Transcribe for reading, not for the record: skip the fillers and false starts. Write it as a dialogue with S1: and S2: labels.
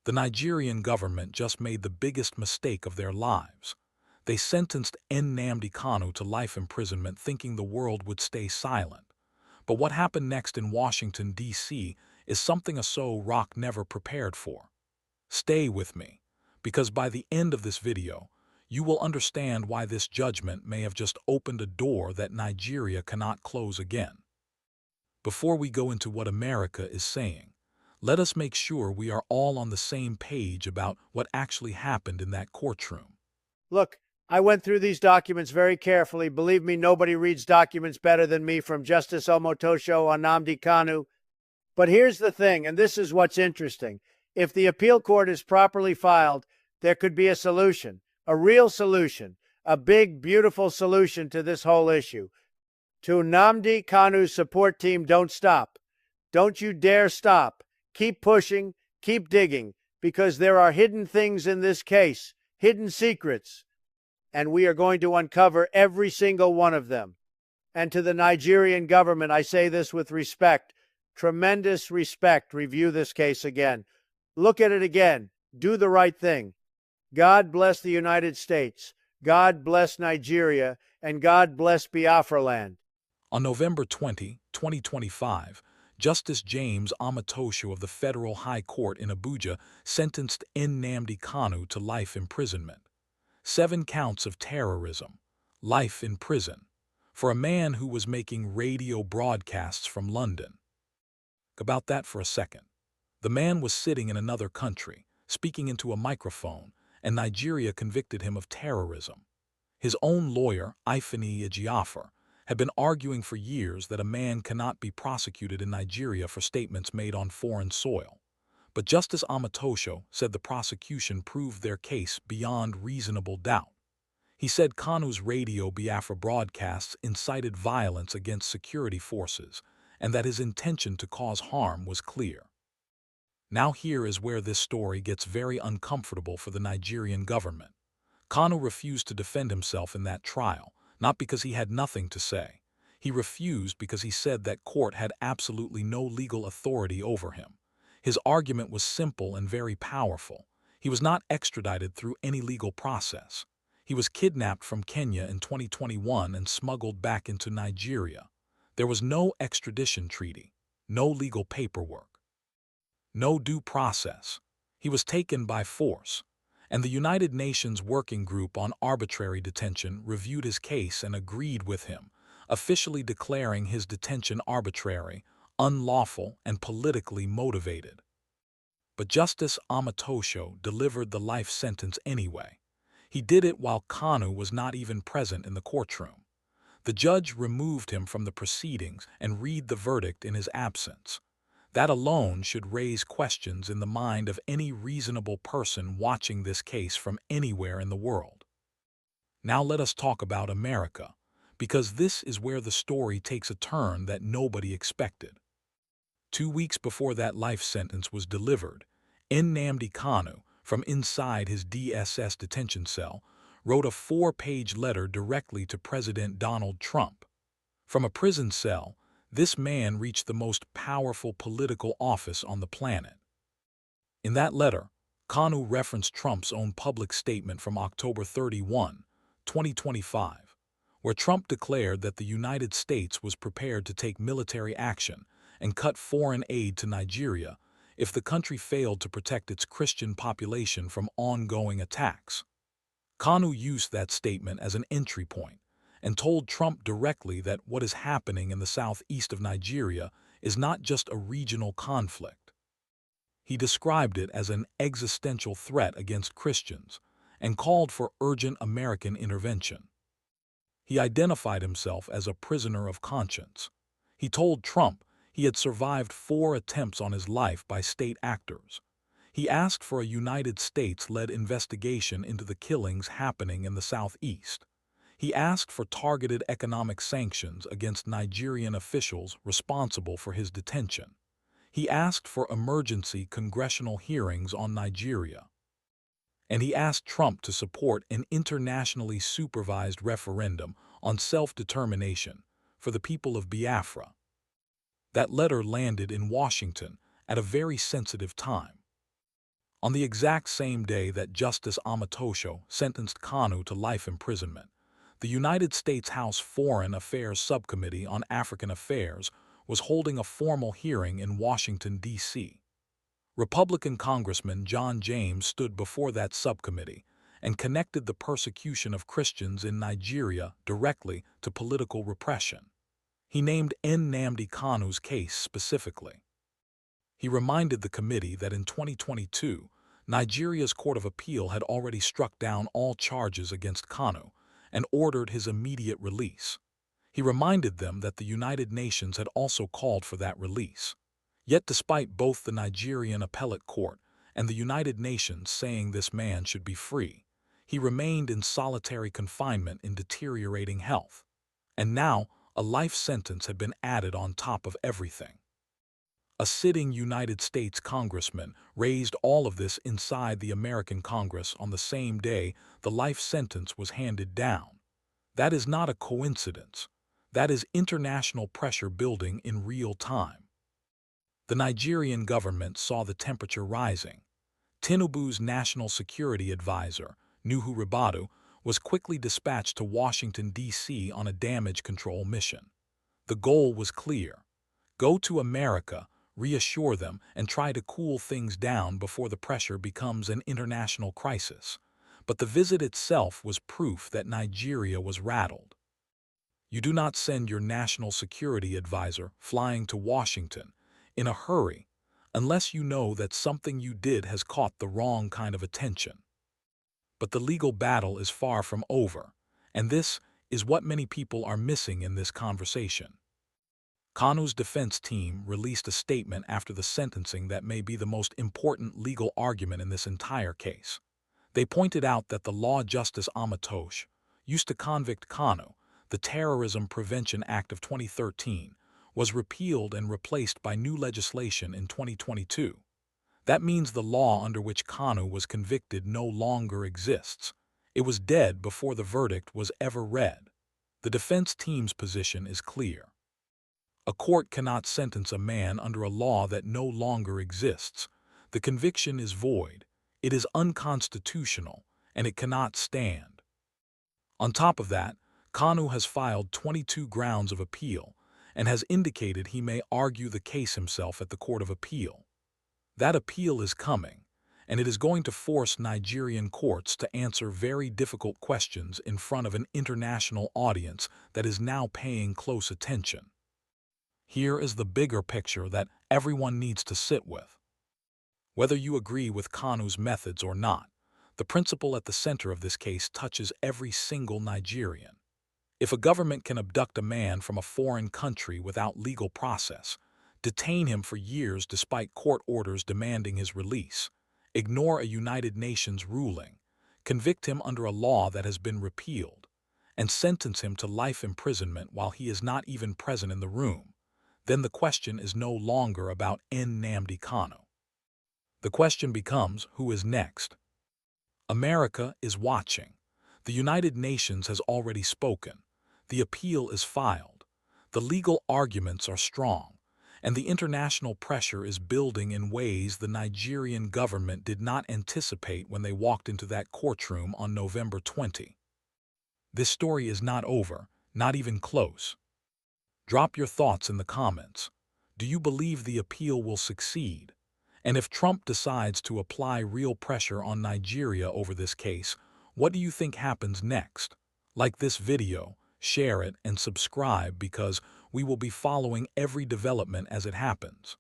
S1: The Nigerian government just made the biggest mistake of their lives. They sentenced Nnamdi Kanu to life imprisonment thinking the world would stay silent. But what happened next in Washington, D.C. is something a rock never prepared for. Stay with me, because by the end of this video, you will understand why this judgment may have just opened a door that Nigeria cannot close again. Before we go into what America is saying, let us make sure we are all on the same page about what actually happened in that courtroom.
S2: Look, I went through these documents very carefully. Believe me, nobody reads documents better than me, from Justice Omotosho on Nnamdi Kanu. But here's the thing, and this is what's interesting. If the appeal court is properly filed, there could be a solution, a real solution, a big, beautiful solution to this whole issue. To Nnamdi Kanu's support team, don't stop. Don't you dare stop. Keep pushing, keep digging, because there are hidden things in this case, hidden secrets, and we are going to uncover every single one of them. And to the Nigerian government, I say this with respect, tremendous respect. Review this case again. Look at it again. Do the right thing. God bless the United States. God bless Nigeria. And God bless Biafra land.
S1: On November 20, 2025, Justice James Omotosho of the Federal High Court in Abuja sentenced Nnamdi Kanu to life imprisonment. 7 counts of terrorism, life in prison, for a man who was making radio broadcasts from London. About that for a second. The man was sitting in another country, speaking into a microphone, and Nigeria convicted him of terrorism. His own lawyer, Ifeanyi Ejiofor, had been arguing for years that a man cannot be prosecuted in Nigeria for statements made on foreign soil. But Justice Omotosho said the prosecution proved their case beyond reasonable doubt. He said Kanu's radio Biafra broadcasts incited violence against security forces, and that his intention to cause harm was clear. Now here is where this story gets very uncomfortable for the Nigerian government. Kanu refused to defend himself in that trial, not because he had nothing to say. He refused because he said that court had absolutely no legal authority over him. His argument was simple and very powerful. He was not extradited through any legal process. He was kidnapped from Kenya in 2021 and smuggled back into Nigeria. There was no extradition treaty, no legal paperwork, no due process. He was taken by force, and the United Nations Working Group on Arbitrary Detention reviewed his case and agreed with him, officially declaring his detention arbitrary, unlawful, and politically motivated. But Justice Omotosho delivered the life sentence anyway. He did it while Kanu was not even present in the courtroom. The judge removed him from the proceedings and read the verdict in his absence. That alone should raise questions in the mind of any reasonable person watching this case from anywhere in the world. Now let us talk about America, because this is where the story takes a turn that nobody expected. 2 weeks before that life sentence was delivered, Nnamdi Kanu, from inside his DSS detention cell, wrote a 4-page letter directly to President Donald Trump. From a prison cell, this man reached the most powerful political office on the planet. In that letter, Kanu referenced Trump's own public statement from October 31, 2025, where Trump declared that the United States was prepared to take military action and cut foreign aid to Nigeria if the country failed to protect its Christian population from ongoing attacks. Kanu used that statement as an entry point and told Trump directly that what is happening in the southeast of Nigeria is not just a regional conflict. He described it as an existential threat against Christians and called for urgent American intervention. He identified himself as a prisoner of conscience. He told Trump he had survived 4 attempts on his life by state actors. He asked for a United States-led investigation into the killings happening in the southeast. He asked for targeted economic sanctions against Nigerian officials responsible for his detention. He asked for emergency congressional hearings on Nigeria. And he asked Trump to support an internationally supervised referendum on self-determination for the people of Biafra. That letter landed in Washington at a very sensitive time. On the exact same day that Justice Omotosho sentenced Kanu to life imprisonment, the United States House Foreign Affairs Subcommittee on African Affairs was holding a formal hearing in Washington, D.C. Republican Congressman John James stood before that subcommittee and connected the persecution of Christians in Nigeria directly to political repression. He named Nnamdi Kanu's case specifically. He reminded the committee that in 2022, Nigeria's Court of Appeal had already struck down all charges against Kanu and ordered his immediate release. He reminded them that the United Nations had also called for that release. Yet despite both the Nigerian Appellate Court and the United Nations saying this man should be free, he remained in solitary confinement in deteriorating health. And now, a life sentence had been added on top of everything. A sitting United States congressman raised all of this inside the American Congress on the same day the life sentence was handed down. That is not a coincidence. That is international pressure building in real time. The Nigerian government saw the temperature rising. Tinubu's national security advisor, Nuhu Ribadu, was quickly dispatched to Washington, D.C. on a damage control mission. The goal was clear. Go to America, reassure them, and try to cool things down before the pressure becomes an international crisis. But the visit itself was proof that Nigeria was rattled. You do not send your national security advisor flying to Washington in a hurry unless you know that something you did has caught the wrong kind of attention. But the legal battle is far from over, and this is what many people are missing in this conversation. Kanu's defense team released a statement after the sentencing that may be the most important legal argument in this entire case. They pointed out that the law Justice Omotosho used to convict Kanu, the Terrorism Prevention Act of 2013, was repealed and replaced by new legislation in 2022. That means the law under which Kanu was convicted no longer exists. It was dead before the verdict was ever read. The defense team's position is clear. A court cannot sentence a man under a law that no longer exists. The conviction is void, it is unconstitutional, and it cannot stand. On top of that, Kanu has filed 22 grounds of appeal and has indicated he may argue the case himself at the Court of Appeal. That appeal is coming, and it is going to force Nigerian courts to answer very difficult questions in front of an international audience that is now paying close attention. Here is the bigger picture that everyone needs to sit with. Whether you agree with Kanu's methods or not, the principle at the center of this case touches every single Nigerian. If a government can abduct a man from a foreign country without legal process, detain him for years despite court orders demanding his release, ignore a United Nations ruling, convict him under a law that has been repealed, and sentence him to life imprisonment while he is not even present in the room, then the question is no longer about Nnamdi Kanu. The question becomes, who is next? America is watching. The United Nations has already spoken. The appeal is filed. The legal arguments are strong, and the international pressure is building in ways the Nigerian government did not anticipate when they walked into that courtroom on November 20. This story is not over, not even close. Drop your thoughts in the comments. Do you believe the appeal will succeed? And if Trump decides to apply real pressure on Nigeria over this case, what do you think happens next? Like this video, share it, and subscribe because we will be following every development as it happens.